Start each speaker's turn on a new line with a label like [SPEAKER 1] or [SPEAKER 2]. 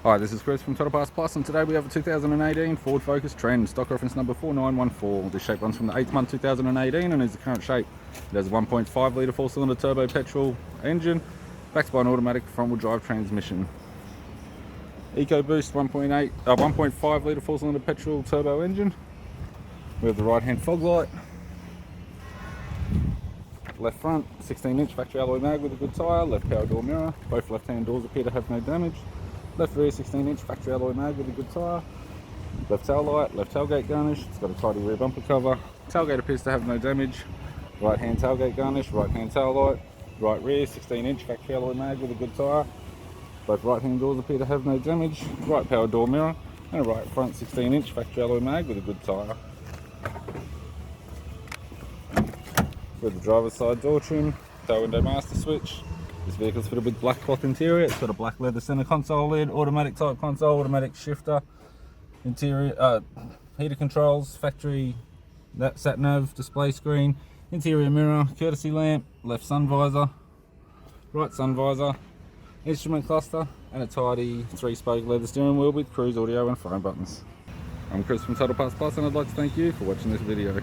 [SPEAKER 1] Hi, this is Chris from Total Pass Plus, and today we have a 2018 Ford Focus Trend, stock reference number 4914. This shape runs from the 8th month 2018 and is the current shape. It has a 1.5 litre 4-cylinder turbo petrol engine, backed by an automatic front-wheel drive transmission. EcoBoost 1.5 litre 4-cylinder petrol turbo engine. We have the right-hand fog light. Left front, 16-inch factory alloy mag with a good tyre. Left power door mirror. Both left-hand doors appear to have no damage. Left rear 16-inch factory alloy mag with a good tyre. Left tail light, left tailgate garnish. It's got a tidy rear bumper cover. Tailgate appears to have no damage. Right hand tailgate garnish, right hand tail light. Right rear 16-inch factory alloy mag with a good tyre. Both right hand doors appear to have no damage. Right power door mirror and a right front 16-inch factory alloy mag with a good tyre. With the driver's side door trim, tail window master switch. This vehicle's fitted with black cloth interior. It's got a black leather center console lid, automatic type console, automatic shifter, interior heater controls, factory sat nav display screen, interior mirror, courtesy lamp, left sun visor, right sun visor, instrument cluster, and a tidy 3-spoke leather steering wheel with cruise audio and phone buttons. I'm Chris from Total Pass Plus, and I'd like to thank you for watching this video.